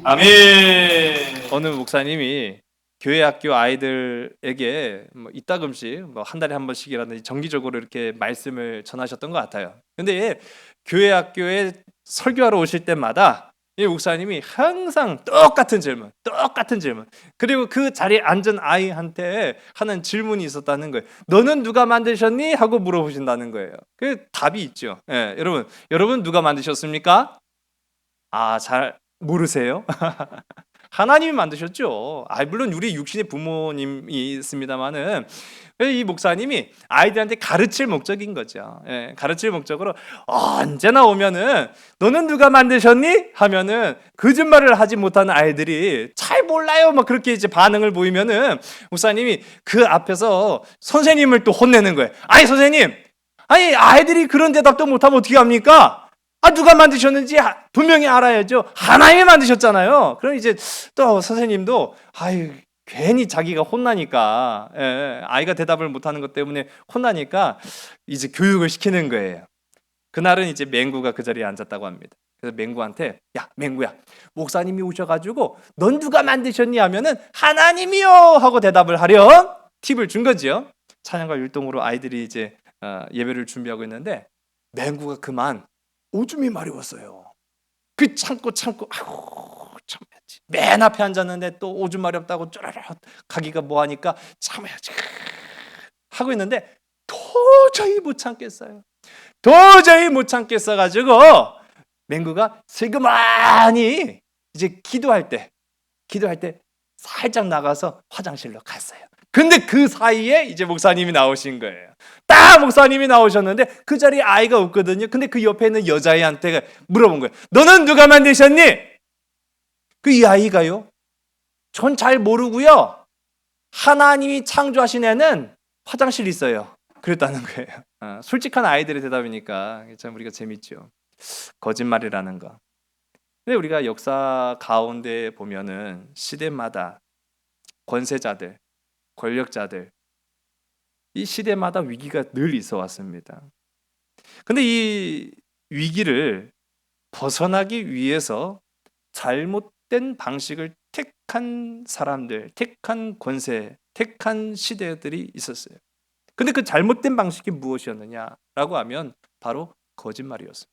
아멘. 어느 목사님이 교회 학교 아이들에게 뭐 이따금씩 뭐 한 달에 한 번씩이라든지 정기적으로 이렇게 말씀을 전하셨던 것 같아요. 근데 교회 학교에 설교하러 오실 때마다 이 목사님이 항상 똑같은 질문, 그리고 그 자리에 앉은 아이한테 하는 질문이 있었다는 거예요. 너는 누가 만드셨니? 하고 물어보신다는 거예요. 그 답이 있죠. 예, 여러분 누가 만드셨습니까? 잘 모르세요? 하나님이 만드셨죠. 물론 우리 육신의 부모님이 있습니다만은 이 목사님이 아이들한테 가르칠 목적인 거죠. 예, 가르칠 목적으로 언제나 오면은 너는 누가 만드셨니? 하면은 거짓말을 하지 못하는 아이들이 잘 몰라요. 막 그렇게 이제 반응을 보이면은 목사님이 그 앞에서 선생님을 또 혼내는 거예요. 아니 선생님, 아이들이 그런 대답도 못하면 어떻게 합니까? 누가 만드셨는지 분명히 알아야죠. 하나님이 만드셨잖아요. 그럼 이제 또 선생님도 괜히 자기가 혼나니까, 아이가 대답을 못하는 것 때문에 혼나니까 이제 교육을 시키는 거예요. 그날은 이제 맹구가 그 자리에 앉았다고 합니다. 그래서 맹구한테 야 맹구야, 목사님이 오셔가지고 넌 누가 만드셨니 하면은 하나님이요 하고 대답을 하렴 팁을 준 거죠. 찬양과 율동으로 아이들이 이제 예배를 준비하고 있는데 맹구가 그만 오줌이 마려웠어요. 그 참고 참아야지. 맨 앞에 앉았는데 또 오줌 마렵다고 쪼라라 가기가 뭐하니까 참아야지 하고 있는데 도저히 못 참겠어요. 가지고 맹구가 슬그머니 이제 기도할 때 살짝 나가서 화장실로 갔어요. 근데 그 사이에 이제 목사님이 나오신 거예요. 딱 목사님이 나오셨는데 그 자리에 아이가 없거든요. 근데 그 옆에 있는 여자애한테 물어본 거예요. 너는 누가 만드셨니? 이 아이가요, 전 잘 모르고요, 하나님이 창조하신 애는 화장실에 있어요. 그랬다는 거예요. 솔직한 아이들의 대답이니까 참 우리가 재밌죠. 거짓말이라는 거. 근데 우리가 역사 가운데 보면은 시대마다 권세자들, 권력자들, 이 시대마다 위기가 늘 있어 왔습니다. 근데 이 위기를 벗어나기 위해서 잘못된 방식을 택한 사람들, 택한 권세, 택한 시대들이 있었어요. 근데 그 잘못된 방식이 무엇이었느냐라고 하면 바로 거짓말이었습니다.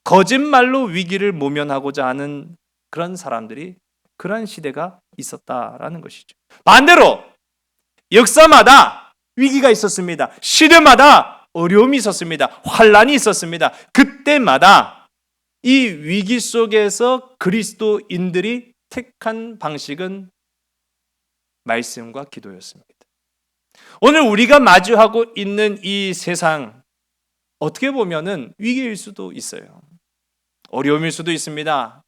거짓말로 위기를 모면하고자 하는 그런 사람들이, 그런 시대가 있었다라는 것이죠. 반대로 역사마다 위기가 있었습니다. 시대마다 어려움이 있었습니다. 환란이 있었습니다. 그때마다 이 위기 속에서 그리스도인들이 택한 방식은 말씀과 기도였습니다. 오늘 우리가 마주하고 있는 이 세상, 어떻게 보면은 위기일 수도 있어요. 어려움일 수도 있습니다.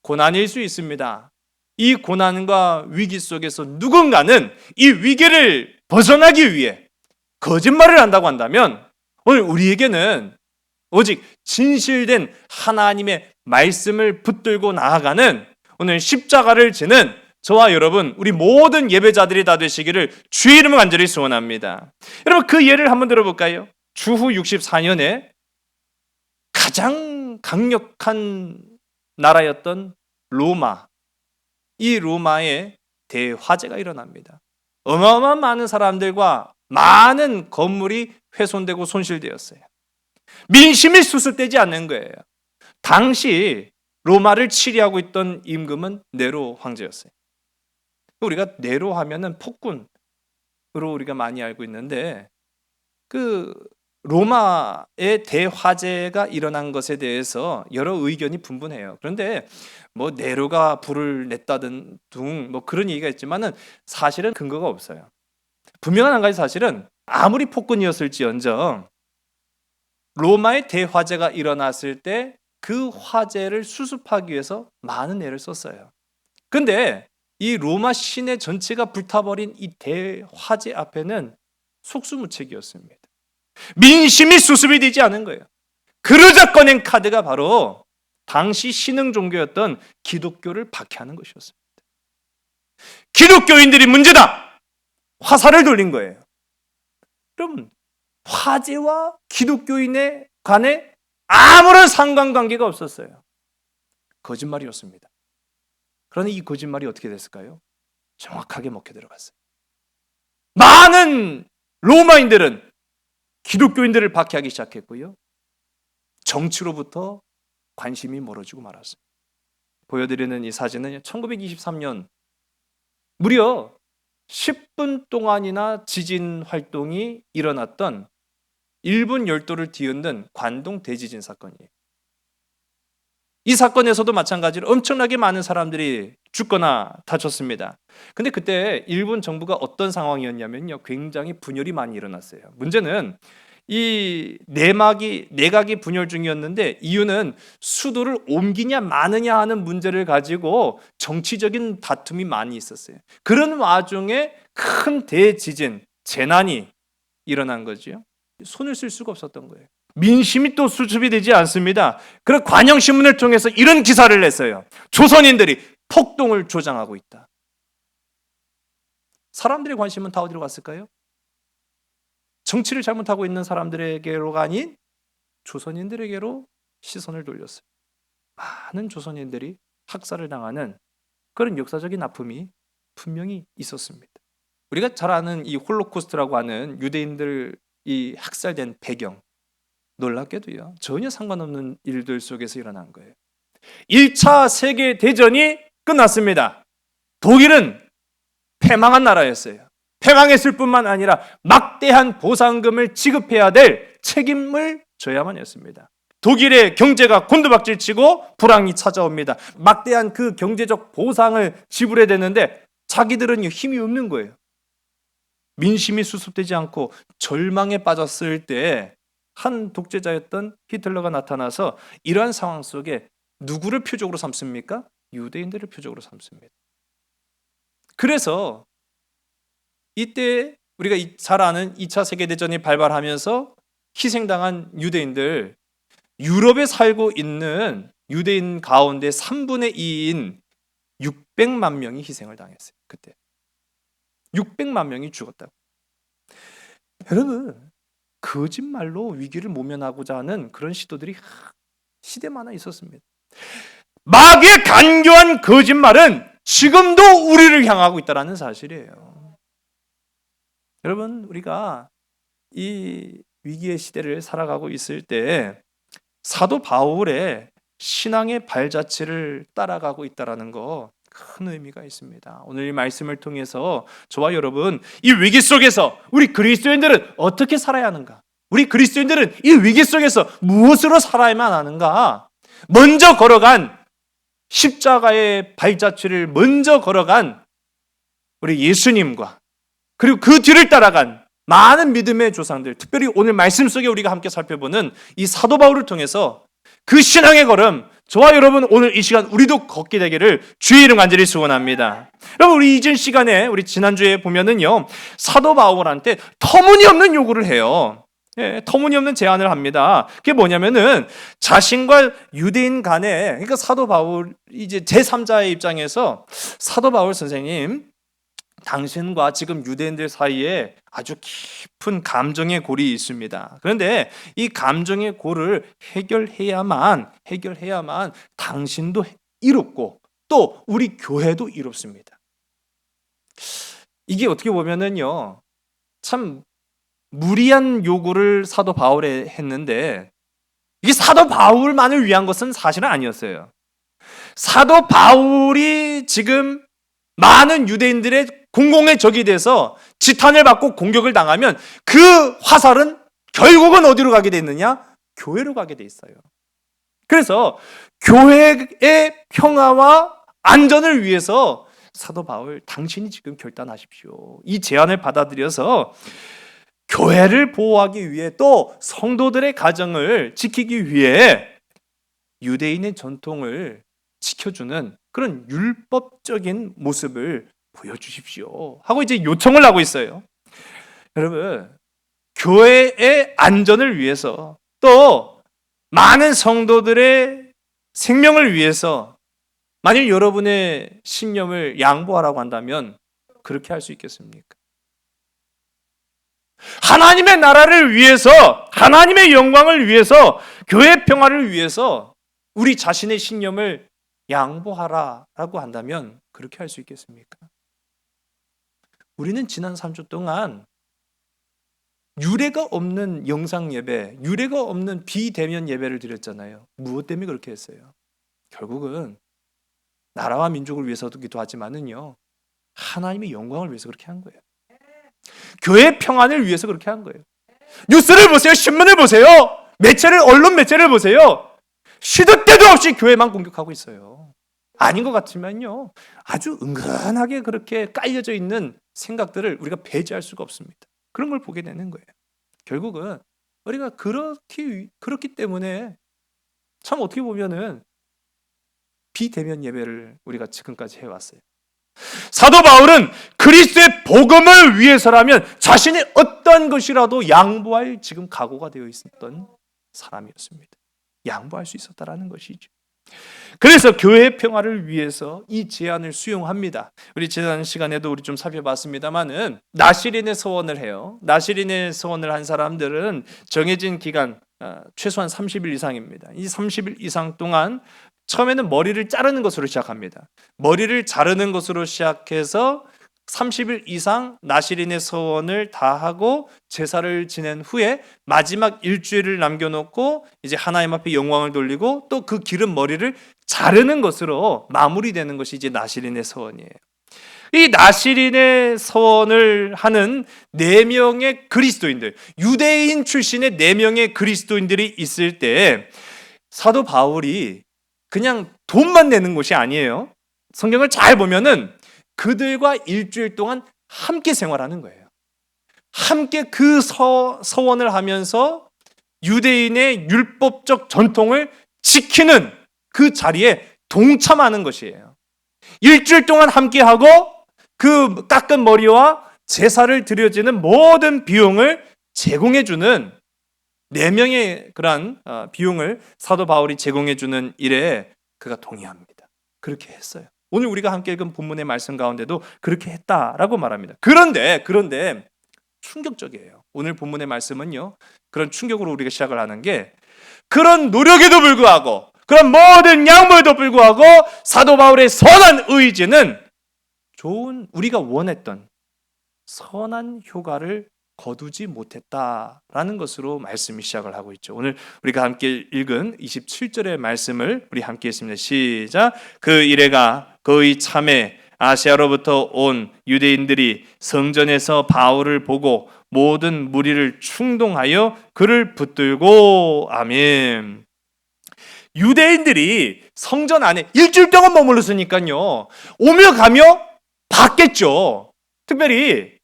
고난일 수 있습니다. 이 고난과 위기 속에서 누군가는 이 위기를 벗어나기 위해 거짓말을 한다고 한다면 오늘 우리에게는 오직 진실된 하나님의 말씀을 붙들고 나아가는 오늘 십자가를 지는 저와 여러분, 우리 모든 예배자들이 다 되시기를 주의 이름으로 간절히 소원합니다. 여러분, 그 예를 한번 들어볼까요? 주후 64년에 가장 강력한 나라였던 로마, 이 로마에 대화재가 일어납니다. 어마어마한 많은 사람들과 많은 건물이 훼손되고 손실되었어요. 민심이 수습되지 않는 거예요. 당시 로마를 치리하고 있던 임금은 네로 황제였어요. 우리가 네로 하면은 폭군으로 우리가 많이 알고 있는데, 그 로마의 대화재가 일어난 것에 대해서 여러 의견이 분분해요. 그런데 뭐 네로가 불을 냈다든 둥 뭐 그런 얘기가 있지만은 사실은 근거가 없어요. 분명한 한 가지 사실은 아무리 폭군이었을지언정 로마의 대화재가 일어났을 때 그 화재를 수습하기 위해서 많은 애를 썼어요. 근데 이 로마 시내 전체가 불타버린 이 대화재 앞에는 속수무책이었습니다. 민심이 수습이 되지 않은 거예요. 그러자 꺼낸 카드가 바로 당시 신흥 종교였던 기독교를 박해하는 것이었습니다. 기독교인들이 문제다! 화살을 돌린 거예요. 여러분, 화재와 기독교인의 간에 아무런 상관관계가 없었어요. 거짓말이었습니다. 그러니 이 거짓말이 어떻게 됐을까요? 정확하게 먹혀 들어갔어요. 많은 로마인들은 기독교인들을 박해하기 시작했고요. 정치로부터 관심이 멀어지고 말았어요. 보여드리는 이 사진은 1923년 무려 10분 동안이나 지진 활동이 일어났던 일본 열도를 뒤흔든 관동 대지진 사건이에요. 이 사건에서도 마찬가지로 엄청나게 많은 사람들이 죽거나 다쳤습니다. 근데 그때 일본 정부가 어떤 상황이었냐면요, 굉장히 분열이 많이 일어났어요. 문제는 이 내각이 분열 중이었는데, 이유는 수도를 옮기냐 마느냐 하는 문제를 가지고 정치적인 다툼이 많이 있었어요. 그런 와중에 큰 대지진, 재난이 일어난 거죠. 손을 쓸 수가 없었던 거예요. 민심이 또 수습이 되지 않습니다. 그래서 관영신문을 통해서 이런 기사를 냈어요. 조선인들이 폭동을 조장하고 있다. 사람들의 관심은 다 어디로 갔을까요? 정치를 잘못하고 있는 사람들에게로가 아닌 조선인들에게로 시선을 돌렸어요. 많은 조선인들이 학살을 당하는 그런 역사적인 아픔이 분명히 있었습니다. 우리가 잘 아는 이 홀로코스트라고 하는 유대인들이 학살된 배경, 놀랍게도요, 전혀 상관없는 일들 속에서 일어난 거예요. 1차 세계대전이 끝났습니다. 독일은 패망한 나라였어요. 패망했을 뿐만 아니라 막대한 보상금을 지급해야 될 책임을 져야만 했습니다. 독일의 경제가 곤두박질치고 불황이 찾아옵니다. 막대한 그 경제적 보상을 지불해야 되는데 자기들은 힘이 없는 거예요. 민심이 수습되지 않고 절망에 빠졌을 때 한 독재자였던 히틀러가 나타나서 이러한 상황 속에 누구를 표적으로 삼습니까? 유대인들을 표적으로 삼습니다. 그래서 이때 우리가 잘 아는 2차 세계대전이 발발하면서 희생당한 유대인들, 유럽에 살고 있는 유대인 가운데 3분의 2인 600만 명이 희생을 당했어요. 그때 600만 명이 죽었다고. 여러분, 거짓말로 위기를 모면하고자 하는 그런 시도들이 시대마다 있었습니다. 마귀의 간교한 거짓말은 지금도 우리를 향하고 있다는 사실이에요. 여러분, 우리가 이 위기의 시대를 살아가고 있을 때 사도 바울의 신앙의 발자취를 따라가고 있다는 거 큰 의미가 있습니다. 오늘 이 말씀을 통해서 저와 여러분, 이 위기 속에서 우리 그리스도인들은 어떻게 살아야 하는가? 우리 그리스도인들은 이 위기 속에서 무엇으로 살아야만 하는가? 먼저 걸어간 십자가의 발자취를 먼저 걸어간 우리 예수님과 그리고 그 뒤를 따라간 많은 믿음의 조상들, 특별히 오늘 말씀 속에 우리가 함께 살펴보는 이 사도 바울을 통해서 그 신앙의 걸음, 저와 여러분 오늘 이 시간 우리도 걷게 되기를 주의 이름 간절히 소원합니다. 여러분, 우리 이전 시간에 우리 지난주에 보면은요, 사도 바울한테 터무니없는 요구를 해요. 예, 터무니없는 제안을 합니다. 그게 뭐냐면은 자신과 유대인 간에, 그러니까 사도 바울 이제 제3자의 입장에서 사도 바울 선생님, 당신과 지금 유대인들 사이에 아주 깊은 감정의 골이 있습니다. 그런데 이 감정의 골을 해결해야만 당신도 이롭고 또 우리 교회도 이롭습니다. 이게 어떻게 보면은요, 참 무리한 요구를 사도 바울에 했는데 이게 사도 바울만을 위한 것은 사실은 아니었어요. 사도 바울이 지금 많은 유대인들의 공공의 적이 돼서 지탄을 받고 공격을 당하면 그 화살은 결국은 어디로 가게 돼 있느냐? 교회로 가게 돼 있어요. 그래서 교회의 평화와 안전을 위해서 사도 바울, 당신이 지금 결단하십시오. 이 제안을 받아들여서 교회를 보호하기 위해 또 성도들의 가정을 지키기 위해 유대인의 전통을 지켜주는 그런 율법적인 모습을 보여주십시오 하고 이제 요청을 하고 있어요. 여러분, 교회의 안전을 위해서 또 많은 성도들의 생명을 위해서 만약 여러분의 신념을 양보하라고 한다면 그렇게 할 수 있겠습니까? 하나님의 나라를 위해서, 하나님의 영광을 위해서, 교회 평화를 위해서 우리 자신의 신념을 양보하라라고 한다면 그렇게 할 수 있겠습니까? 우리는 지난 3주 동안 유례가 없는 영상 예배, 유례가 없는 비대면 예배를 드렸잖아요. 무엇 때문에 그렇게 했어요? 결국은 나라와 민족을 위해서도 기도하지만은요, 하나님의 영광을 위해서 그렇게 한 거예요. 교회 평안을 위해서 그렇게 한 거예요. 뉴스를 보세요. 신문을 보세요. 언론 매체를 보세요. 시도 때도 없이 교회만 공격하고 있어요. 아닌 것 같지만요, 아주 은근하게 그렇게 깔려져 있는 생각들을 우리가 배제할 수가 없습니다. 그런 걸 보게 되는 거예요. 결국은 우리가 그렇기 때문에 참 어떻게 보면은 비대면 예배를 우리가 지금까지 해왔어요. 사도 바울은 그리스도의 복음을 위해서라면 자신이 어떤 것이라도 양보할 지금 각오가 되어 있었던 사람이었습니다. 양보할 수 있었다라는 것이죠. 그래서 교회의 평화를 위해서 이 제안을 수용합니다. 우리 지난 시간에도 우리 좀 살펴봤습니다만은 나시린의 서원을 해요. 나시린의 서원을 한 사람들은 정해진 기간 최소한 30일 이상입니다. 이 30일 이상 동안 처음에는 머리를 자르는 것으로 시작합니다. 머리를 자르는 것으로 시작해서 30일 이상 나시린의 서원을 다 하고 제사를 지낸 후에 마지막 일주일을 남겨놓고 이제 하나님 앞에 영광을 돌리고 또 그 기른 머리를 자르는 것으로 마무리되는 것이 이제 나시린의 서원이에요. 이 나시린의 서원을 하는 4명의 그리스도인들, 유대인 출신의 4명의 그리스도인들이 있을 때 사도 바울이 그냥 돈만 내는 것이 아니에요. 성경을 잘 보면은 그들과 일주일 동안 함께 생활하는 거예요. 함께 그 서원을 하면서 유대인의 율법적 전통을 지키는 그 자리에 동참하는 것이에요. 일주일 동안 함께하고 그 깎은 머리와 제사를 드려지는 모든 비용을 제공해주는 4명의 그러한 비용을 사도 바울이 제공해주는 일에 그가 동의합니다. 그렇게 했어요. 오늘 우리가 함께 읽은 본문의 말씀 가운데도 그렇게 했다라고 말합니다. 그런데 충격적이에요. 오늘 본문의 말씀은요, 그런 충격으로 우리가 시작을 하는 게, 그런 노력에도 불구하고 그런 모든 양보에도 불구하고 사도 바울의 선한 의지는 좋은, 우리가 원했던 선한 효과를 거두지 못했다라는 것으로 말씀이 시작을 하고 있죠. 오늘 우리가 함께 읽은 27절의 말씀을 우리 함께 했습니다. 시작. 그 이레가 거의 참에 아시아로부터 온 유대인들이 성전에서 바울을 보고 모든 무리를 충동하여 그를 붙들고 아멘. 유대인들이 성전 안에 일주일 동안 머물렀으니까요. 오며 가며 봤겠죠. 특별히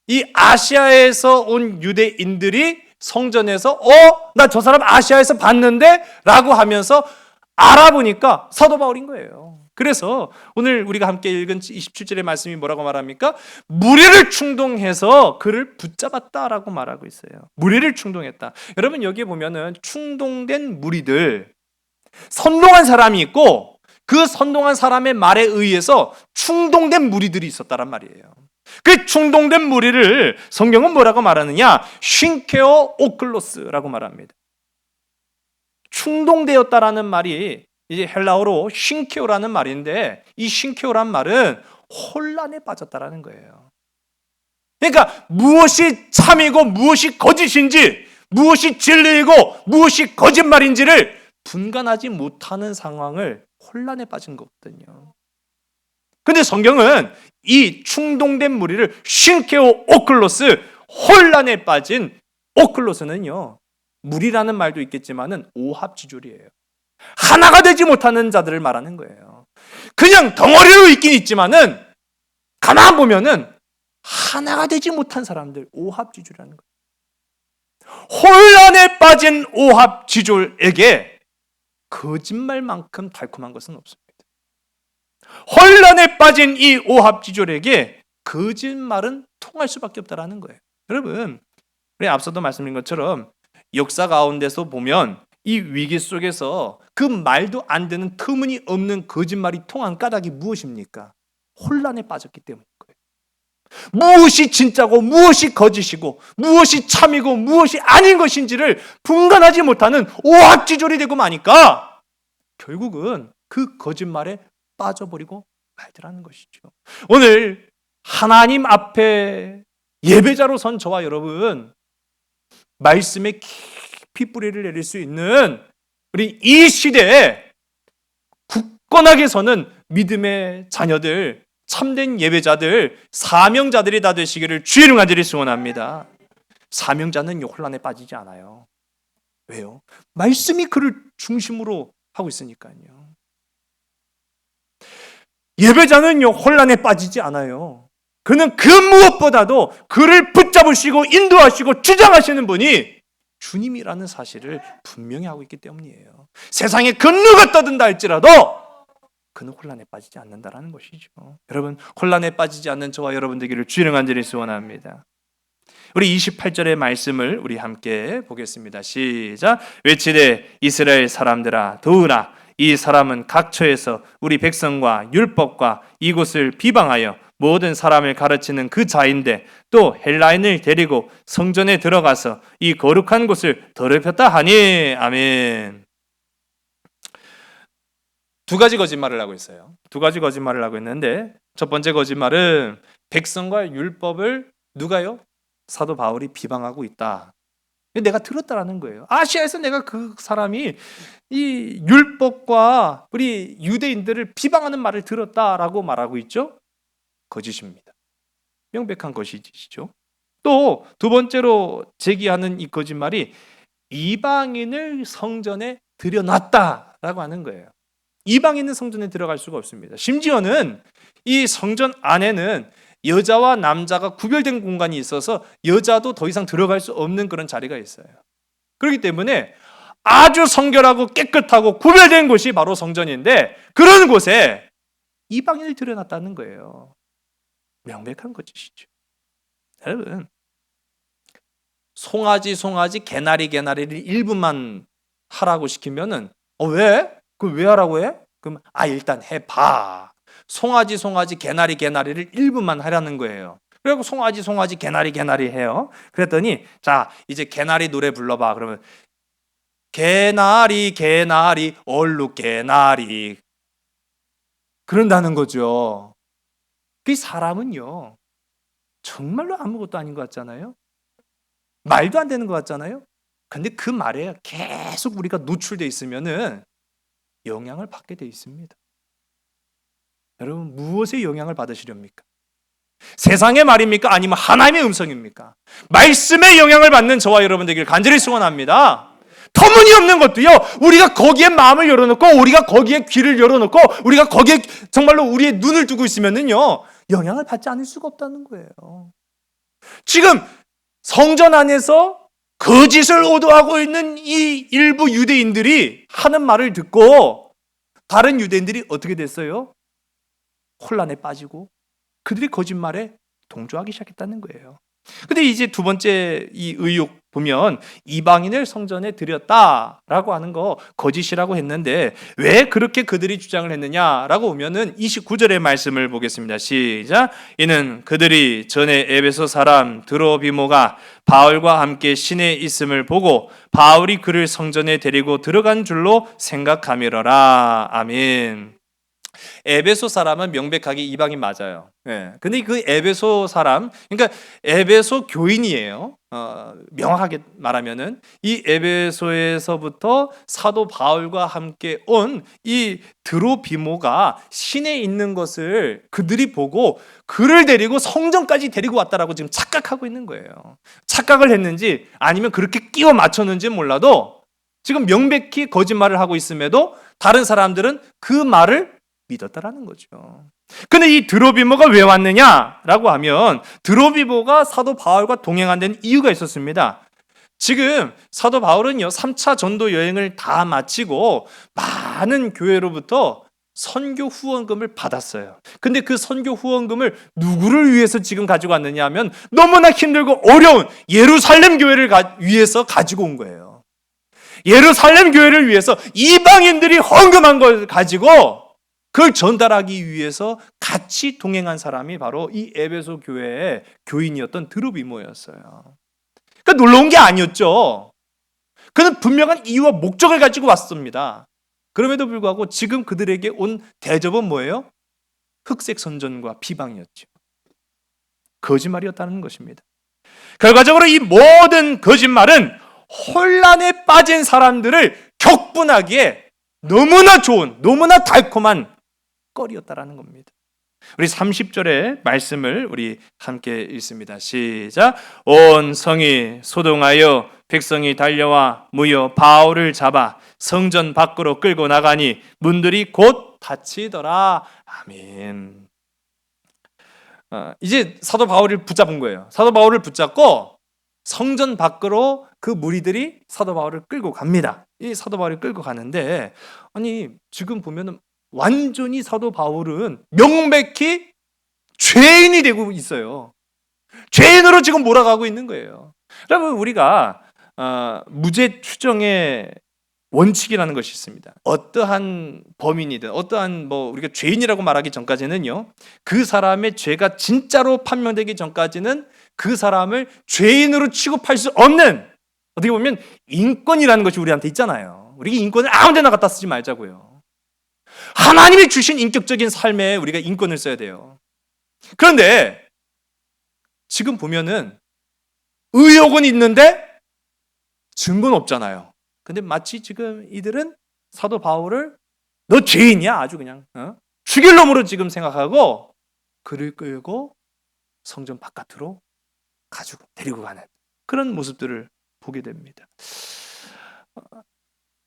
이 아시아에서 온 유대인들이 성전에서 나 저 사람 아시아에서 봤는데 라고 하면서 알아보니까 사도 바울인 거예요. 그래서 오늘 우리가 함께 읽은 27절의 말씀이 뭐라고 말합니까? 무리를 충동해서 그를 붙잡았다라고 말하고 있어요. 무리를 충동했다. 여러분 여기에 보면은 충동된 무리들, 선동한 사람이 있고 그 선동한 사람의 말에 의해서 충동된 무리들이 있었다란 말이에요. 그 충동된 무리를 성경은 뭐라고 말하느냐? 쉰케오 오클로스라고 말합니다. 충동되었다라는 말이 이제 헬라어로 쉰케오라는 말인데 이 쉰케오란 말은 혼란에 빠졌다라는 거예요. 그러니까 무엇이 참이고 무엇이 거짓인지, 무엇이 진리이고 무엇이 거짓말인지를 분간하지 못하는 상황을 혼란에 빠진 거거든요. 근데 성경은 이 충동된 무리를 쉰케오 오클로스, 혼란에 빠진 오클로스는요, 무리라는 말도 있겠지만은 오합지졸이에요. 하나가 되지 못하는 자들을 말하는 거예요. 그냥 덩어리로 있긴 있지만은 가만 보면은 하나가 되지 못한 사람들, 오합지졸이라는 거예요. 혼란에 빠진 오합지졸에게 거짓말만큼 달콤한 것은 없습니다. 혼란에 빠진 이 오합지졸에게 거짓말은 통할 수밖에 없다라는 거예요. 여러분, 우리 앞서도 말씀드린 것처럼 역사 가운데서 보면 이 위기 속에서 그 말도 안 되는 터무니없는 거짓말이 통한 까닭이 무엇입니까? 혼란에 빠졌기 때문인 거예요. 무엇이 진짜고 무엇이 거짓이고 무엇이 참이고 무엇이 아닌 것인지를 분간하지 못하는 오합지졸이 되고 마니까 결국은 그 거짓말에 빠져버리고 말더라는 것이죠. 오늘 하나님 앞에 예배자로 선 저와 여러분, 말씀에 깊이 뿌리를 내릴 수 있는 우리 이 시대에 굳건하게 서는 믿음의 자녀들, 참된 예배자들, 사명자들이 다 되시기를 주의 이름으로 간절히 소원합니다. 사명자는 혼란에 빠지지 않아요. 왜요? 말씀이 그를 중심으로 하고 있으니까요. 예배자는요, 혼란에 빠지지 않아요. 그는 그 무엇보다도 그를 붙잡으시고 인도하시고 주장하시는 분이 주님이라는 사실을 분명히 하고 있기 때문이에요. 세상에 그 누가 떠든다 할지라도 그는 혼란에 빠지지 않는다라는 것이죠. 여러분, 혼란에 빠지지 않는 저와 여러분 되기를 주의 간절히 소원합니다. 우리 28절의 말씀을 우리 함께 보겠습니다. 시작. 외치되 이스라엘 사람들아 도우라. 이 사람은 각처에서 우리 백성과 율법과 이곳을 비방하여 모든 사람을 가르치는 그 자인데 또 헬라인을 데리고 성전에 들어가서 이 거룩한 곳을 더럽혔다 하니. 아멘. 두 가지 거짓말을 하고 있어요. 두 가지 거짓말을 하고 있는데 첫 번째 거짓말은 백성과 율법을 누가요? 사도 바울이 비방하고 있다. 내가 들었다라는 거예요. 아시아에서 내가 그 사람이 이 율법과 우리 유대인들을 비방하는 말을 들었다라고 말하고 있죠. 거짓입니다. 명백한 거짓이죠. 또 두 번째로 제기하는 이 거짓말이 이방인을 성전에 들여놨다라고 하는 거예요. 이방인은 성전에 들어갈 수가 없습니다. 심지어는 이 성전 안에는 여자와 남자가 구별된 공간이 있어서 여자도 더 이상 들어갈 수 없는 그런 자리가 있어요. 그렇기 때문에 아주 성결하고 깨끗하고 구별된 곳이 바로 성전인데 그런 곳에 이방인을 들여놨다는 거예요. 명백한 거짓이죠. 여러분, 송아지 개나리를 1분만 하라고 시키면은 왜? 그걸 왜 하라고 해? 그럼 일단 해봐. 송아지 개나리를 1분만 하라는 거예요. 그리고 송아지 개나리 해요. 그랬더니 자 이제 개나리 노래 불러봐. 그러면 개나리 얼룩 개나리 그런다는 거죠. 그 사람은요 정말로 아무것도 아닌 것 같잖아요. 말도 안 되는 것 같잖아요. 근데 그 말에 계속 우리가 노출돼 있으면은 영향을 받게 돼 있습니다. 여러분, 무엇에 영향을 받으시렵니까? 세상의 말입니까? 아니면 하나님의 음성입니까? 말씀에 영향을 받는 저와 여러분 되길 간절히 소원합니다. 터무니없는 것도요, 우리가 거기에 마음을 열어놓고, 우리가 거기에 귀를 열어놓고, 우리가 거기에 정말로 우리의 눈을 두고 있으면은요, 영향을 받지 않을 수가 없다는 거예요. 지금 성전 안에서 거짓을 오도하고 있는 이 일부 유대인들이 하는 말을 듣고 다른 유대인들이 어떻게 됐어요? 혼란에 빠지고 그들이 거짓말에 동조하기 시작했다는 거예요. 근데 이제 두 번째 이 의혹 보면 이방인을 성전에 들였다라고 하는 거 거짓이라고 했는데 왜 그렇게 그들이 주장을 했느냐라고 보면은 29절의 말씀을 보겠습니다. 시작. 이는 그들이 전에 에베소 사람 드로비모가 바울과 함께 시내에 있음을 보고 바울이 그를 성전에 데리고 들어간 줄로 생각함이러라. 아멘. 에베소 사람은 명백하게 이방인 맞아요. 예. 근데 그 에베소 사람, 그러니까 에베소 교인이에요. 명확하게 말하면은 이 에베소에서부터 사도 바울과 함께 온 이 드로비모가 시내에 있는 것을 그들이 보고 그를 데리고 성전까지 데리고 왔다라고 지금 착각하고 있는 거예요. 착각을 했는지 아니면 그렇게 끼워 맞췄는지 몰라도 지금 명백히 거짓말을 하고 있음에도 다른 사람들은 그 말을 믿었다라는 거죠. 근데 이 드로비모가 왜 왔느냐라고 하면 드로비모가 사도 바울과 동행한 데는 이유가 있었습니다. 지금 사도 바울은요 3차 전도 여행을 다 마치고 많은 교회로부터 선교 후원금을 받았어요. 근데 그 선교 후원금을 누구를 위해서 지금 가지고 왔느냐 하면 너무나 힘들고 어려운 예루살렘 교회를 위해서 가지고 온 거예요. 예루살렘 교회를 위해서 이방인들이 헌금한 걸 가지고 그걸 전달하기 위해서 같이 동행한 사람이 바로 이 에베소 교회의 교인이었던 드로비모였어요. 그러니까 놀러 온 게 아니었죠. 그는 분명한 이유와 목적을 가지고 왔습니다. 그럼에도 불구하고 지금 그들에게 온 대접은 뭐예요? 흑색 선전과 비방이었죠. 거짓말이었다는 것입니다. 결과적으로 이 모든 거짓말은 혼란에 빠진 사람들을 격분하기에 너무나 좋은, 너무나 달콤한 거리였다라는 겁니다. 우리 30절의 말씀을 우리 함께 읽습니다. 시작. 온 성이 소동하여 백성이 달려와 무려 바울을 잡아 성전 밖으로 끌고 나가니 문들이 곧 닫히더라. 아멘. 이제 사도 바울을 붙잡은 거예요. 사도 바울을 붙잡고 성전 밖으로 그 무리들이 사도 바울을 끌고 갑니다. 이 사도 바울을 끌고 가는데 아니 지금 보면은 완전히 사도 바울은 명백히 죄인이 되고 있어요. 죄인으로 지금 몰아가고 있는 거예요. 여러분 우리가 무죄 추정의 원칙이라는 것이 있습니다. 어떠한 범인이든 어떠한 우리가 죄인이라고 말하기 전까지는요. 그 사람의 죄가 진짜로 판명되기 전까지는 그 사람을 죄인으로 취급할 수 없는 어떻게 보면 인권이라는 것이 우리한테 있잖아요. 우리 인권을 아무 데나 갖다 쓰지 말자고요. 하나님이 주신 인격적인 삶에 우리가 인권을 써야 돼요. 그런데 지금 보면은 의혹은 있는데 증거는 없잖아요. 근데 마치 지금 이들은 사도 바울을 너 죄인이야 아주 그냥 죽일 놈으로 지금 생각하고 그를 끌고 성전 바깥으로 가지고 데리고 가는 그런 모습들을 보게 됩니다.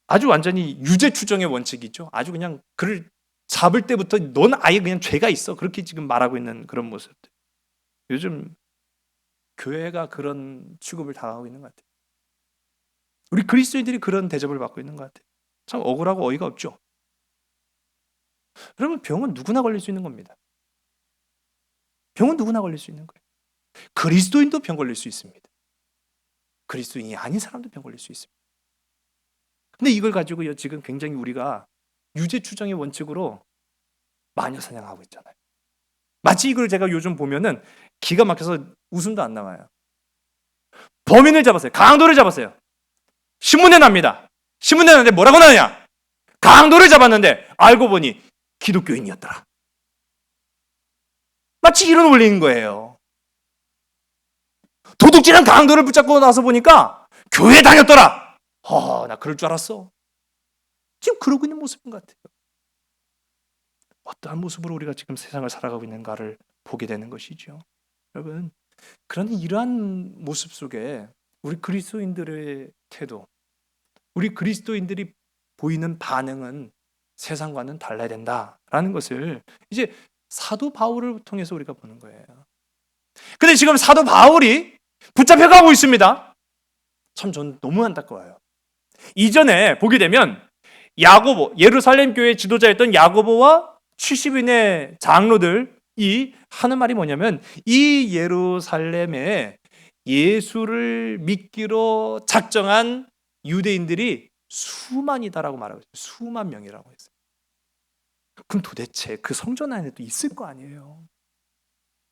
아주 완전히 유죄 추정의 원칙이죠. 아주 그냥 그를 잡을 때부터 넌 아예 그냥 죄가 있어. 그렇게 지금 말하고 있는 그런 모습들. 요즘 교회가 그런 취급을 당하고 있는 것 같아요. 우리 그리스도인들이 그런 대접을 받고 있는 것 같아요. 참 억울하고 어이가 없죠. 여러분 병은 누구나 걸릴 수 있는 겁니다. 병은 누구나 걸릴 수 있는 거예요. 그리스도인도 병 걸릴 수 있습니다. 그리스도인이 아닌 사람도 병 걸릴 수 있습니다. 근데 이걸 가지고요 지금 굉장히 우리가 유죄 추정의 원칙으로 마녀 사냥하고 있잖아요. 마치 이걸 제가 요즘 보면은 기가 막혀서 웃음도 안 나와요. 범인을 잡았어요. 강도를 잡았어요. 신문에 납니다. 신문에 나는데 뭐라고 나느냐? 강도를 잡았는데 알고 보니 기독교인이었더라. 마치 이런 원리인 거예요. 도둑질한 강도를 붙잡고 나서 보니까 교회 다녔더라. 나 그럴 줄 알았어. 지금 그러고 있는 모습인 것 같아요. 어떠한 모습으로 우리가 지금 세상을 살아가고 있는가를 보게 되는 것이죠. 여러분, 그런 이러한 모습 속에 우리 그리스도인들의 태도, 우리 그리스도인들이 보이는 반응은 세상과는 달라야 된다라는 것을 이제 사도 바울을 통해서 우리가 보는 거예요. 근데 지금 사도 바울이 붙잡혀가고 있습니다. 참 저는 너무 안타까워요. 이전에 보게 되면 야고보, 예루살렘 교회 지도자였던 야고보와 70인의 장로들이 하는 말이 뭐냐면, 이 예루살렘에 예수를 믿기로 작정한 유대인들이 수만이다라고 말하고 있어요. 수만 명이라고 했어요. 그럼 도대체 그 성전 안에 또 있을 거 아니에요.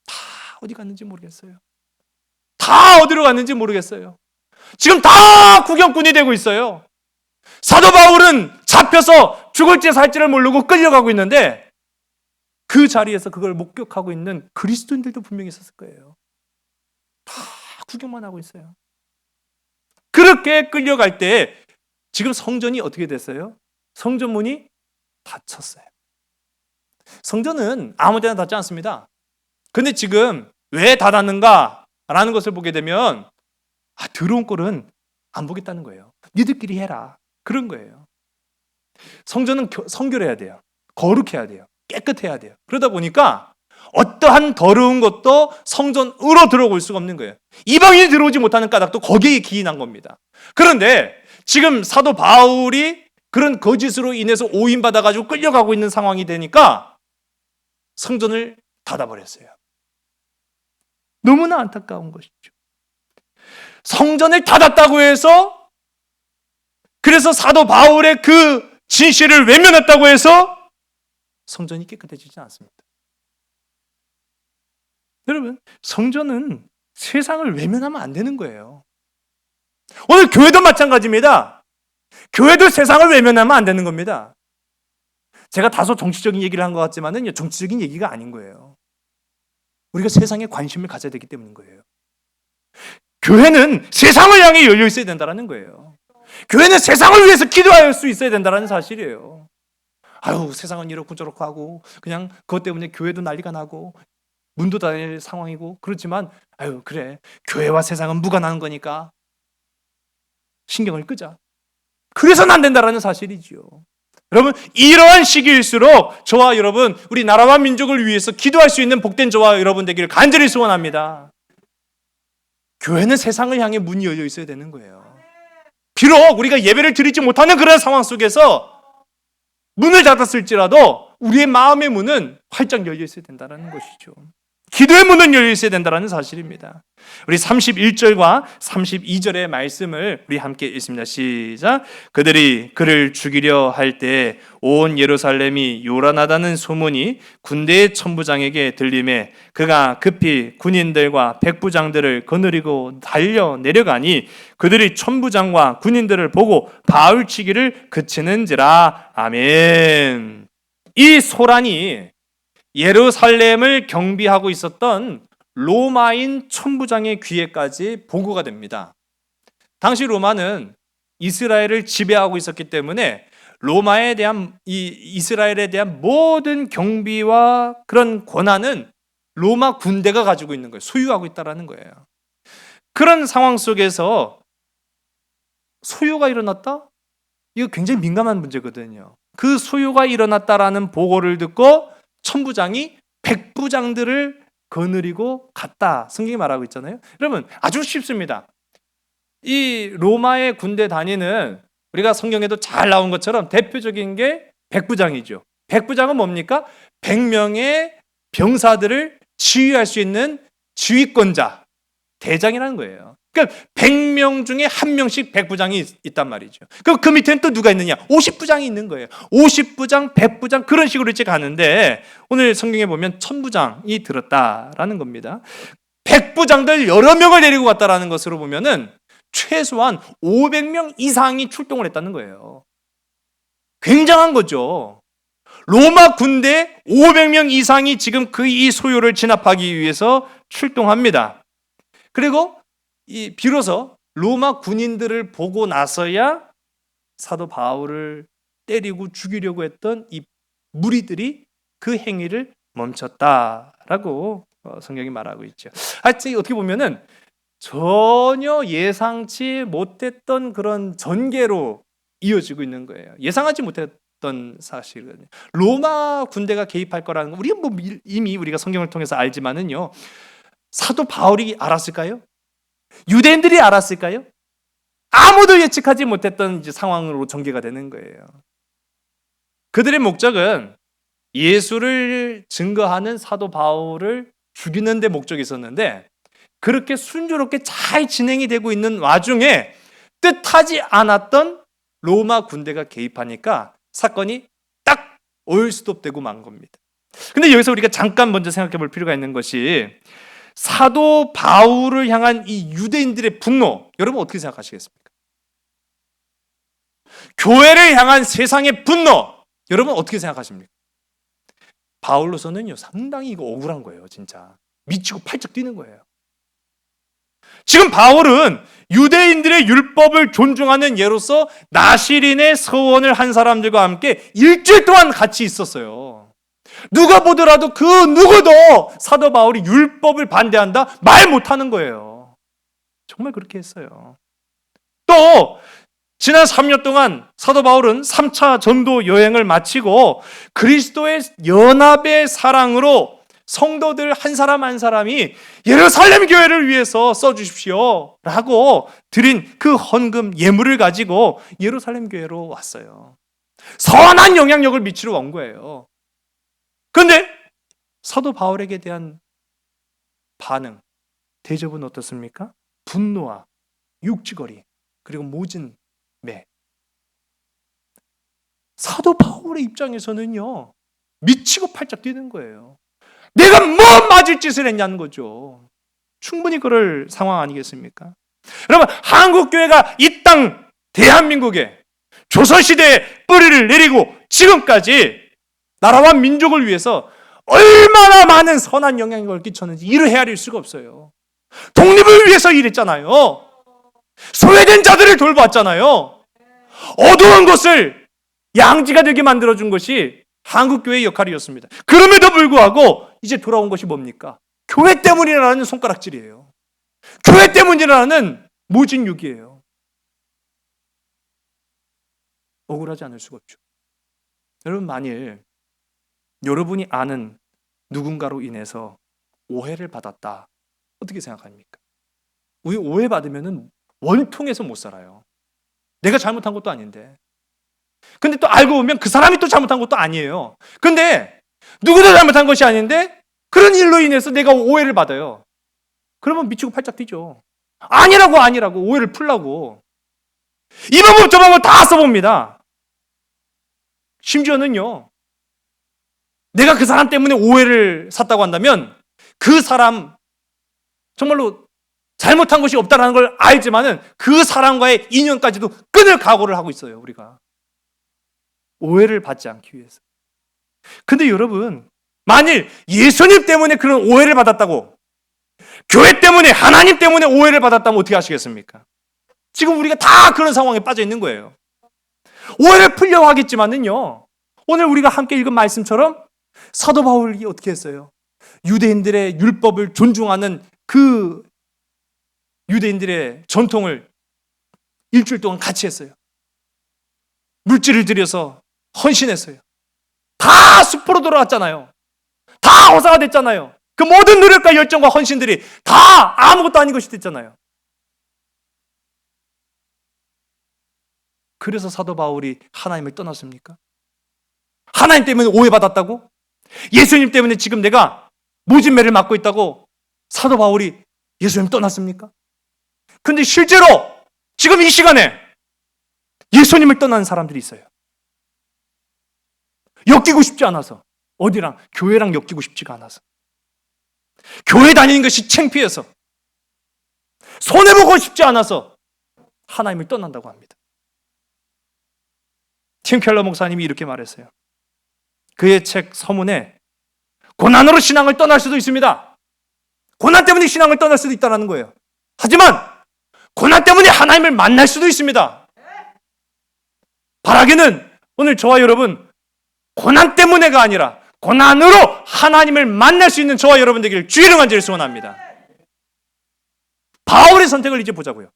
다 어디 갔는지 모르겠어요. 다 어디로 갔는지 모르겠어요. 지금 다 구경꾼이 되고 있어요. 사도 바울은 잡혀서 죽을지 살지를 모르고 끌려가고 있는데, 그 자리에서 그걸 목격하고 있는 그리스도인들도 분명히 있었을 거예요. 다 구경만 하고 있어요. 그렇게 끌려갈 때 지금 성전이 어떻게 됐어요? 성전 문이 닫혔어요. 성전은 아무 데나 닫지 않습니다. 근데 지금 왜 닫았는가 라는 것을 보게 되면, 들어온 꼴은 안 보겠다는 거예요. 니들끼리 해라, 그런 거예요. 성전은 성결해야 돼요. 거룩해야 돼요. 깨끗해야 돼요. 그러다 보니까 어떠한 더러운 것도 성전으로 들어올 수가 없는 거예요. 이방인이 들어오지 못하는 까닭도 거기에 기인한 겁니다. 그런데 지금 사도 바울이 그런 거짓으로 인해서 오인받아가지고 끌려가고 있는 상황이 되니까 성전을 닫아버렸어요. 너무나 안타까운 것이죠. 성전을 닫았다고 해서, 그래서 사도 바울의 그 진실을 외면했다고 해서 성전이 깨끗해지지 않습니다. 여러분, 성전은 세상을 외면하면 안 되는 거예요. 오늘 교회도 마찬가지입니다. 교회도 세상을 외면하면 안 되는 겁니다. 제가 다소 정치적인 얘기를 한 것 같지만은 정치적인 얘기가 아닌 거예요. 우리가 세상에 관심을 가져야 되기 때문인 거예요. 교회는 세상을 향해 열려 있어야 된다는 거예요. 교회는 세상을 위해서 기도할 수 있어야 된다는 사실이에요. 세상은 이렇고 저렇고 하고 그냥 그것 때문에 교회도 난리가 나고 문도 닫을 상황이고, 그렇지만 그래, 교회와 세상은 무관한 거니까 신경을 끄자. 그래서는 안 된다는 사실이지요. 여러분, 이러한 시기일수록 저와 여러분, 우리 나라와 민족을 위해서 기도할 수 있는 복된 저와 여러분 되기를 간절히 소원합니다. 교회는 세상을 향해 문이 열려 있어야 되는 거예요. 비록 우리가 예배를 드리지 못하는 그런 상황 속에서 문을 닫았을지라도 우리의 마음의 문은 활짝 열려 있어야 된다는 것이죠. 기도의 문은 열려 있어야 된다는 사실입니다. 우리 31절과 32절의 말씀을 우리 함께 읽습니다. 시작. 그들이 그를 죽이려 할 때 온 예루살렘이 요란하다는 소문이 군대의 천부장에게 들림에 그가 급히 군인들과 백부장들을 거느리고 달려 내려가니 그들이 천부장과 군인들을 보고 바울치기를 그치는지라. 아멘. 이 소란이 예루살렘을 경비하고 있었던 로마인 천부장의 귀에까지 보고가 됩니다. 당시 로마는 이스라엘을 지배하고 있었기 때문에 로마에 대한 이스라엘에 대한 모든 경비와 그런 권한은 로마 군대가 가지고 있는 거예요. 소유하고 있다라는 거예요. 그런 상황 속에서 소요가 일어났다? 이거 굉장히 민감한 문제거든요. 그 소요가 일어났다라는 보고를 듣고 천부장이 백부장들을 거느리고 갔다, 성경이 말하고 있잖아요. 여러분, 아주 쉽습니다. 이 로마의 군대 단위는 우리가 성경에도 잘 나온 것처럼 대표적인 게 백부장이죠. 백부장은 뭡니까? 100명의 병사들을 지휘할 수 있는 지휘권자, 대장이라는 거예요. 그러니까 100명 중에 한 명씩 백부장이 있단 말이죠. 그럼 그 밑에는 또 누가 있느냐? 50부장이 있는 거예요. 50부장, 100부장 그런 식으로 이제 가는데, 오늘 성경에 보면 천부장이 들었다라는 겁니다. 백부장들 여러 명을 데리고 갔다라는 것으로 보면은 최소한 500명 이상이 출동을 했다는 거예요. 굉장한 거죠. 로마 군대 500명 이상이 지금 이 소요를 진압하기 위해서 출동합니다. 그리고 비로소 로마 군인들을 보고 나서야 사도 바울을 때리고 죽이려고 했던 이 무리들이 그 행위를 멈췄다라고 성경이 말하고 있죠. 하여튼 어떻게 보면은 전혀 예상치 못했던 그런 전개로 이어지고 있는 거예요. 예상하지 못했던 사실이거든요. 로마 군대가 개입할 거라는 거 우리가 이미 우리가 성경을 통해서 알지만은요. 사도 바울이 알았을까요? 유대인들이 알았을까요? 아무도 예측하지 못했던 이제 상황으로 전개가 되는 거예요. 그들의 목적은 예수를 증거하는 사도 바울을 죽이는 데 목적이 있었는데 그렇게 순조롭게 잘 진행이 되고 있는 와중에 뜻하지 않았던 로마 군대가 개입하니까 사건이 딱 올스톱되고 만 겁니다. 근데 여기서 우리가 잠깐 먼저 생각해 볼 필요가 있는 것이 사도 바울을 향한 이 유대인들의 분노, 여러분 어떻게 생각하시겠습니까? 교회를 향한 세상의 분노, 여러분 어떻게 생각하십니까? 바울로서는요 상당히 이거 억울한 거예요. 진짜 미치고 팔짝 뛰는 거예요. 지금 바울은 유대인들의 율법을 존중하는 예로서 나시린의 서원을 한 사람들과 함께 일주일 동안 같이 있었어요. 누가 보더라도 그 누구도 사도 바울이 율법을 반대한다 말 못하는 거예요. 정말 그렇게 했어요. 또 지난 3년 동안 사도 바울은 3차 전도 여행을 마치고 그리스도의 연합의 사랑으로 성도들 한 사람 한 사람이 예루살렘 교회를 위해서 써주십시오 라고 드린 그 헌금 예물을 가지고 예루살렘 교회로 왔어요. 선한 영향력을 미치러 온 거예요. 그런데 사도 바울에게 대한 반응, 대접은 어떻습니까? 분노와 육지거리 그리고 모진 매. 사도 바울의 입장에서는요 미치고 팔짝 뛰는 거예요. 내가 뭐 맞을 짓을 했냐는 거죠. 충분히 그럴 상황 아니겠습니까? 여러분 한국교회가 이 땅 대한민국에 조선시대에 뿌리를 내리고 지금까지 나라와 민족을 위해서 얼마나 많은 선한 영향력을 끼쳤는지 이를 헤아릴 수가 없어요. 독립을 위해서 일했잖아요. 소외된 자들을 돌봤잖아요. 어두운 것을 양지가 되게 만들어준 것이 한국교회의 역할이었습니다. 그럼에도 불구하고 이제 돌아온 것이 뭡니까? 교회 때문이라는 손가락질이에요. 교회 때문이라는 모진육이에요. 억울하지 않을 수가 없죠. 여러분 만일 여러분이 아는 누군가로 인해서 오해를 받았다. 어떻게 생각합니까? 우리 오해받으면 원통해서 못 살아요. 내가 잘못한 것도 아닌데. 근데 또 알고 보면 그 사람이 또 잘못한 것도 아니에요. 근데 누구도 잘못한 것이 아닌데 그런 일로 인해서 내가 오해를 받아요. 그러면 미치고 팔짝 뛰죠. 아니라고 오해를 풀라고. 이 방법 저 방법 다 써봅니다. 심지어는요. 내가 그 사람 때문에 오해를 샀다고 한다면 그 사람 정말로 잘못한 것이 없다는 걸 알지만은 그 사람과의 인연까지도 끊을 각오를 하고 있어요. 우리가. 오해를 받지 않기 위해서. 근데 여러분 만일 예수님 때문에 그런 오해를 받았다고 교회 때문에 하나님 때문에 오해를 받았다면 어떻게 하시겠습니까? 지금 우리가 다 그런 상황에 빠져 있는 거예요. 오해를 풀려고 하겠지만은요 오늘 우리가 함께 읽은 말씀처럼 사도 바울이 어떻게 했어요? 유대인들의 율법을 존중하는 그 유대인들의 전통을 일주일 동안 같이 했어요. 물질을 들여서 헌신했어요. 다 숲으로 돌아갔잖아요. 다 허사가 됐잖아요. 그 모든 노력과 열정과 헌신들이 다 아무것도 아닌 것이 됐잖아요. 그래서 사도 바울이 하나님을 떠났습니까? 하나님 때문에 오해받았다고? 예수님 때문에 지금 내가 모진매를 맞고 있다고 사도 바울이 예수님 떠났습니까? 근데 실제로 지금 이 시간에 예수님을 떠나는 사람들이 있어요. 엮이고 싶지 않아서. 어디랑? 교회랑 엮이고 싶지가 않아서. 교회 다니는 것이 창피해서. 손해보고 싶지 않아서 하나님을 떠난다고 합니다. 팀 켈러 목사님이 이렇게 말했어요. 그의 책 서문에 고난으로 신앙을 떠날 수도 있습니다. 고난 때문에 신앙을 떠날 수도 있다는 거예요. 하지만 고난 때문에 하나님을 만날 수도 있습니다. 바라기는 오늘 저와 여러분 고난 때문에가 아니라 고난으로 하나님을 만날 수 있는 저와 여러분 되기를 주의 이름 간절히 소원합니다. 바울의 선택을 이제 보자고요.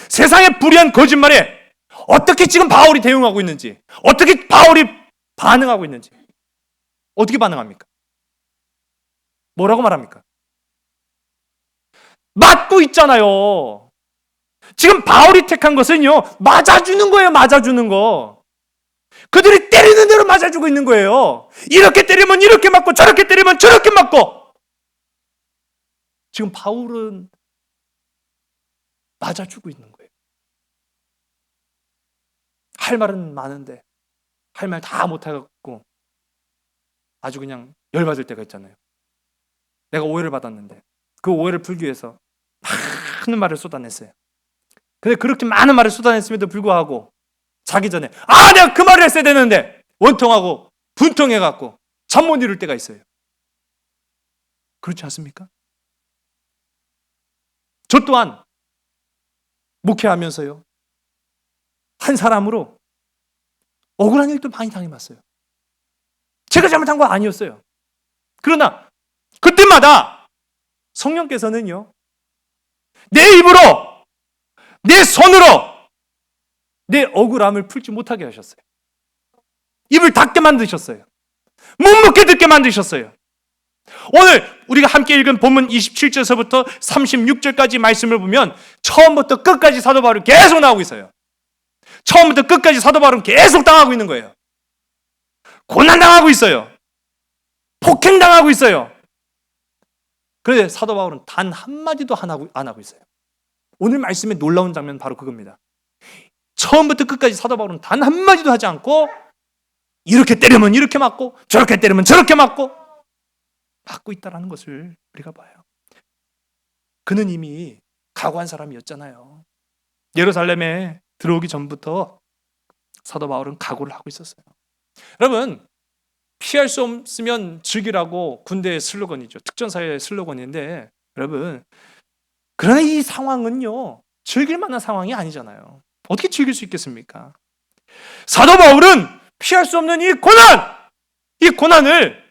세상의 불의한 거짓말에 어떻게 지금 바울이 대응하고 있는지, 어떻게 바울이 반응하고 있는지, 어떻게 반응합니까? 뭐라고 말합니까? 맞고 있잖아요. 지금 바울이 택한 것은요, 맞아주는 거예요. 맞아주는 거. 그들이 때리는 대로 맞아주고 있는 거예요. 이렇게 때리면 이렇게 맞고 저렇게 때리면 저렇게 맞고. 지금 바울은 맞아주고 있는 거예요. 할 말은 많은데 할 말 다 못해갖고 아주 그냥 열받을 때가 있잖아요. 내가 오해를 받았는데 그 오해를 풀기 위해서 많은 말을 쏟아냈어요. 근데 그렇게 많은 말을 쏟아냈음에도 불구하고 자기 전에 내가 그 말을 했어야 되는데 원통하고 분통해갖고 잠 못 이룰 때가 있어요. 그렇지 않습니까? 저 또한 목회하면서요, 한 사람으로 억울한 일도 많이 당해봤어요. 제가 잘못한 거 아니었어요. 그러나 그때마다 성령께서는요, 내 입으로, 내 손으로 내 억울함을 풀지 못하게 하셨어요. 입을 닫게 만드셨어요. 묵묵히 듣게 만드셨어요. 오늘 우리가 함께 읽은 본문 27절서부터 36절까지 말씀을 보면 처음부터 끝까지 사도 바울이 계속 나오고 있어요. 처음부터 끝까지 사도 바울은 계속 당하고 있는 거예요. 고난당하고 있어요. 폭행당하고 있어요. 그런데 사도 바울은 단 한마디도 안 하고 있어요. 오늘 말씀의 놀라운 장면 바로 그겁니다. 처음부터 끝까지 사도 바울은 단 한마디도 하지 않고 이렇게 때리면 이렇게 맞고 저렇게 때리면 저렇게 맞고 있다라는 것을 우리가 봐요. 그는 이미 각오한 사람이었잖아요. 예루살렘에 들어오기 전부터 사도 바울은 각오를 하고 있었어요. 여러분, 피할 수 없으면 즐기라고 군대의 슬로건이죠. 특전사의 슬로건인데, 여러분, 그러나 이 상황은요, 즐길 만한 상황이 아니잖아요. 어떻게 즐길 수 있겠습니까? 사도 바울은 피할 수 없는 이 고난을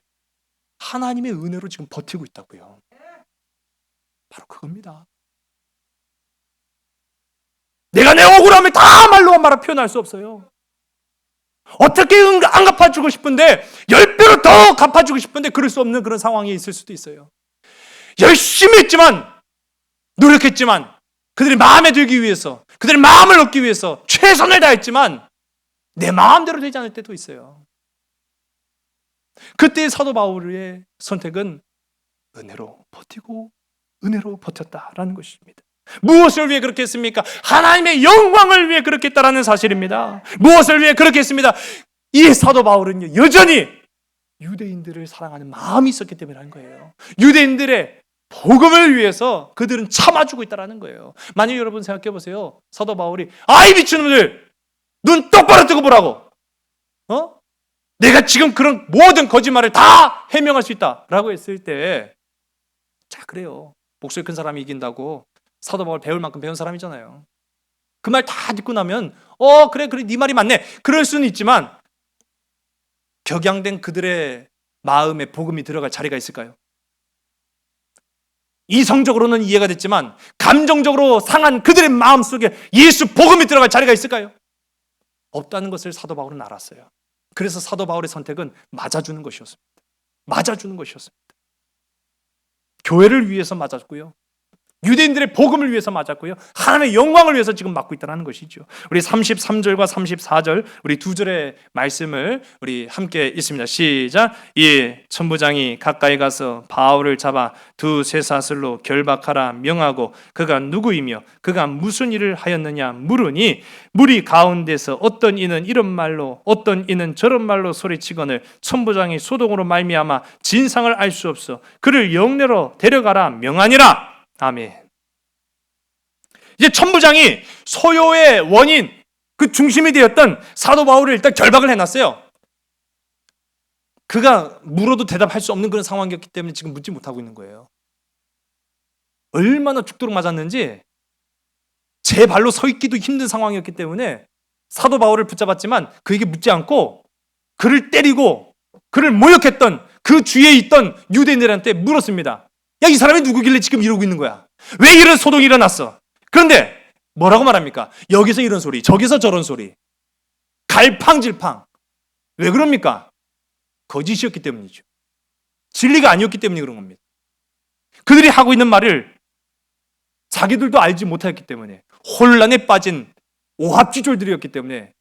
하나님의 은혜로 지금 버티고 있다고요. 바로 그겁니다. 내가 내 억울함을 다 말로 표현할 수 없어요. 어떻게 안 갚아주고 싶은데 10배로 더 갚아주고 싶은데 그럴 수 없는 그런 상황이 있을 수도 있어요. 열심히 했지만, 노력했지만, 그들이 마음에 들기 위해서, 그들의 마음을 얻기 위해서 최선을 다했지만 내 마음대로 되지 않을 때도 있어요. 그때 사도 바울의 선택은 은혜로 버티고 은혜로 버텼다라는 것입니다. 무엇을 위해 그렇게 했습니까? 하나님의 영광을 위해 그렇게 했다라는 사실입니다. 무엇을 위해 그렇게 했습니다? 이 사도 바울은요, 여전히 유대인들을 사랑하는 마음이 있었기 때문에 하는 거예요. 유대인들의 복음을 위해서 그들은 참아주고 있다라는 거예요. 만약 여러분 생각해 보세요. 사도 바울이 아이 미친놈들 눈 똑바로 뜨고 보라고, 내가 지금 그런 모든 거짓말을 다 해명할 수 있다라고 했을 때, 자, 그래요. 목소리 큰 사람이 이긴다고 사도 바울 배울 만큼 배운 사람이잖아요. 그 말 다 듣고 나면 그래 네 말이 맞네, 그럴 수는 있지만 격양된 그들의 마음에 복음이 들어갈 자리가 있을까요? 이성적으로는 이해가 됐지만 감정적으로 상한 그들의 마음속에 예수 복음이 들어갈 자리가 있을까요? 없다는 것을 사도 바울은 알았어요. 그래서 사도 바울의 선택은 맞아주는 것이었습니다. 맞아주는 것이었습니다. 교회를 위해서 맞았고요, 유대인들의 복음을 위해서 맞았고요, 하나님의 영광을 위해서 지금 맞고 있다는 것이죠. 우리 33절과 34절 우리 두 절의 말씀을 우리 함께 읽습니다. 시작. 이 천부장이 가까이 가서 바울을 잡아 두 쇠사슬로 결박하라 명하고 그가 누구이며 그가 무슨 일을 하였느냐 물으니 무리 가운데서 어떤 이는 이런 말로 어떤 이는 저런 말로 소리치거늘 천부장이 소동으로 말미암아 진상을 알 수 없어 그를 영내로 데려가라 명하니라. 아멘. 이제 천부장이 소요의 원인, 그 중심이 되었던 사도 바울을 일단 결박을 해놨어요. 그가 물어도 대답할 수 없는 그런 상황이었기 때문에 지금 묻지 못하고 있는 거예요. 얼마나 죽도록 맞았는지 제 발로 서 있기도 힘든 상황이었기 때문에 사도 바울을 붙잡았지만 그에게 묻지 않고 그를 때리고 그를 모욕했던 그 주위에 있던 유대인들한테 물었습니다. 야, 이 사람이 누구길래 지금 이러고 있는 거야? 왜 이런 소동이 일어났어? 그런데 뭐라고 말합니까? 여기서 이런 소리, 저기서 저런 소리, 갈팡질팡. 왜 그럽니까? 거짓이었기 때문이죠. 진리가 아니었기 때문에 그런 겁니다. 그들이 하고 있는 말을 자기들도 알지 못했기 때문에 혼란에 빠진 오합지졸들이었기 때문에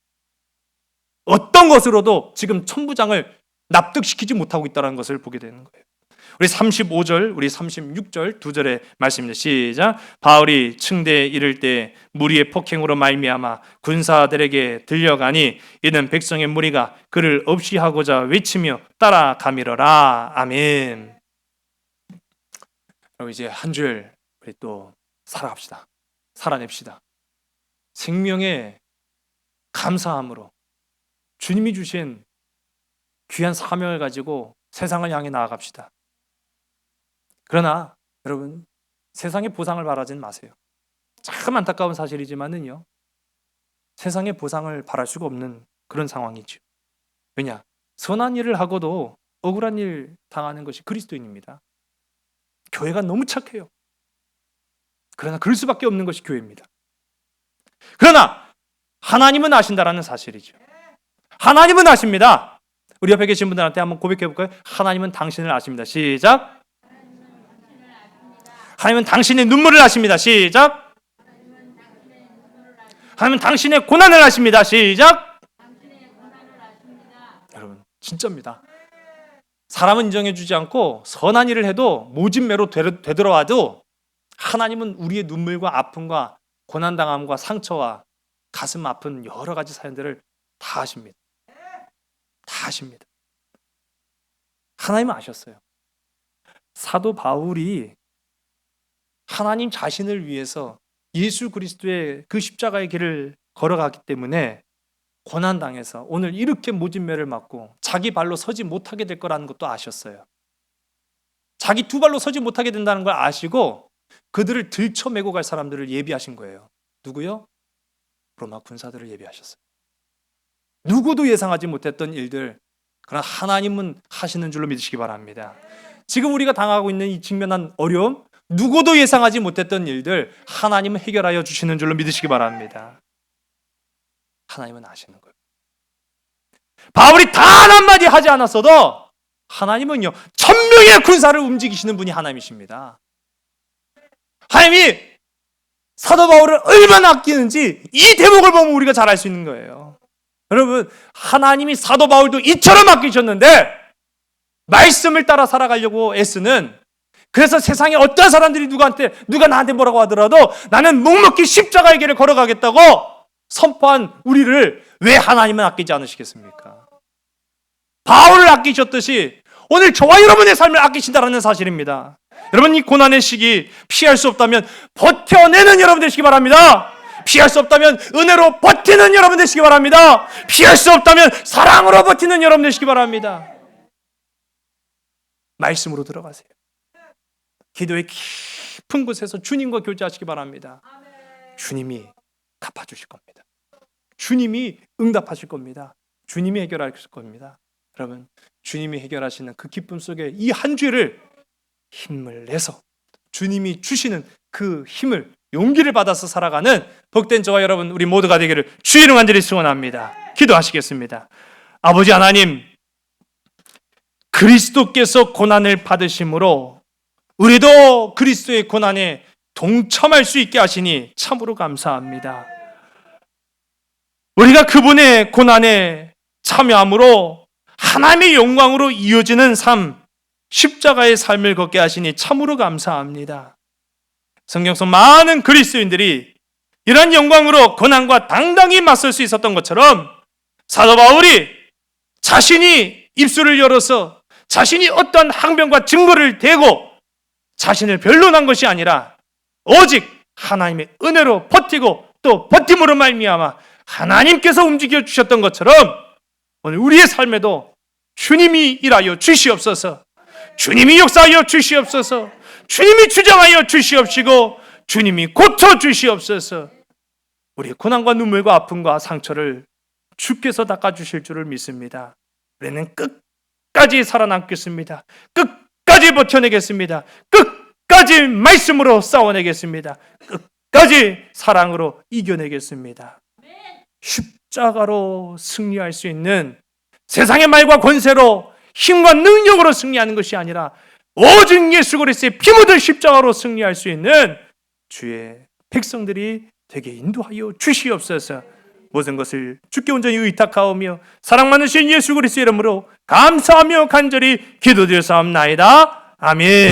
어떤 것으로도 지금 천부장을 납득시키지 못하고 있다는 것을 보게 되는 거예요. 우리 35절, 우리 36절 두 절의 말씀입니다. 시작. 바울이 층대에 이를 때 무리의 폭행으로 말미암아 군사들에게 들려가니 이는 백성의 무리가 그를 없이 하고자 외치며 따라가미러라. 아멘. 그럼 이제 한 주일 우리 또 살아갑시다. 살아냅시다. 생명의 감사함으로 주님이 주신 귀한 사명을 가지고 세상을 향해 나아갑시다. 그러나 여러분, 세상의 보상을 바라지는 마세요. 참 안타까운 사실이지만은요, 세상의 보상을 바랄 수가 없는 그런 상황이죠. 왜냐? 선한 일을 하고도 억울한 일 당하는 것이 그리스도인입니다. 교회가 너무 착해요. 그러나 그럴 수밖에 없는 것이 교회입니다. 그러나 하나님은 아신다라는 사실이죠. 하나님은 아십니다. 우리 옆에 계신 분들한테 한번 고백해 볼까요? 하나님은 당신을 아십니다. 시작. 하나님은 당신의 눈물을 아십니다. 시작. 하나님은 당신의 고난을 아십니다. 시작. 여러분, 진짜입니다. 사람은 인정해 주지 않고 선한 일을 해도 모진매로 되돌아와도 하나님은 우리의 눈물과 아픔과 고난당함과 상처와 가슴 아픈 여러 가지 사연들을 다 아십니다. 다 아십니다. 하나님은 아셨어요. 사도 바울이 하나님 자신을 위해서 예수 그리스도의 그 십자가의 길을 걸어가기 때문에 고난당해서 오늘 이렇게 모진매를 맞고 자기 발로 서지 못하게 될 거라는 것도 아셨어요. 자기 두 발로 서지 못하게 된다는 걸 아시고 그들을 들쳐매고 갈 사람들을 예비하신 거예요. 누구요? 로마 군사들을 예비하셨어요. 누구도 예상하지 못했던 일들, 그러나 하나님은 하시는 줄로 믿으시기 바랍니다. 지금 우리가 당하고 있는 이 직면한 어려움, 누구도 예상하지 못했던 일들 하나님은 해결하여 주시는 줄로 믿으시기 바랍니다. 하나님은 아시는 거예요. 바울이 단 한마디 하지 않았어도 하나님은요, 1000명의 군사를 움직이시는 분이 하나님이십니다. 하나님이 사도 바울을 얼마나 아끼는지 이 대목을 보면 우리가 잘 알 수 있는 거예요. 여러분, 하나님이 사도 바울도 이처럼 아끼셨는데 말씀을 따라 살아가려고 애쓰는, 그래서 세상에 어떤 사람들이 누가 나한테 뭐라고 하더라도 나는 묵묵히 십자가의 길을 걸어가겠다고 선포한 우리를 왜 하나님은 아끼지 않으시겠습니까? 바울을 아끼셨듯이 오늘 저와 여러분의 삶을 아끼신다는 사실입니다. 여러분, 이 고난의 시기 피할 수 없다면 버텨내는 여러분 되시기 바랍니다. 피할 수 없다면 은혜로 버티는 여러분 되시기 바랍니다. 피할 수 없다면 사랑으로 버티는 여러분 되시기 바랍니다. 말씀으로 들어가세요. 기도의 깊은 곳에서 주님과 교제하시기 바랍니다. 주님이 갚아주실 겁니다. 주님이 응답하실 겁니다. 주님이 해결하실 겁니다. 여러분, 주님이 해결하시는 그 기쁨 속에 이 한 주를 힘을 내서 주님이 주시는 그 힘을, 용기를 받아서 살아가는 복된 저와 여러분 우리 모두가 되기를 주의 이름 간절히 소원합니다. 기도하시겠습니다. 아버지 하나님, 그리스도께서 고난을 받으심으로 우리도 그리스도의 고난에 동참할 수 있게 하시니 참으로 감사합니다. 우리가 그분의 고난에 참여함으로 하나님의 영광으로 이어지는 삶, 십자가의 삶을 걷게 하시니 참으로 감사합니다. 성경 속 많은 그리스도인들이 이러한 영광으로 고난과 당당히 맞설 수 있었던 것처럼 사도 바울이 자신이 입술을 열어서 자신이 어떤 항변과 증거를 대고 자신을 변론한 것이 아니라 오직 하나님의 은혜로 버티고 또 버팀으로 말미암아 하나님께서 움직여 주셨던 것처럼 오늘 우리의 삶에도 주님이 일하여 주시옵소서, 주님이 역사하여 주시옵소서, 주님이 주장하여 주시옵시고 주님이 고쳐 주시옵소서. 우리의 고난과 눈물과 아픔과 상처를 주께서 닦아주실 줄을 믿습니다. 우리는 끝까지 살아남겠습니다. 끝까지 버텨내겠습니다. 끝까지 말씀으로 싸워내겠습니다. 끝까지 사랑으로 이겨내겠습니다. 십자가로 승리할 수 있는, 세상의 말과 권세로 힘과 능력으로 승리하는 것이 아니라 오직 예수 그리스도의 피 묻은 십자가로 승리할 수 있는 주의 백성들이 되게 인도하여 주시옵소서. 모든 것을 주께 온전히 의탁하오며 사랑 많으신 예수 그리스도의 이름으로 감사하며 간절히 기도드렸사옵나이다. 아멘.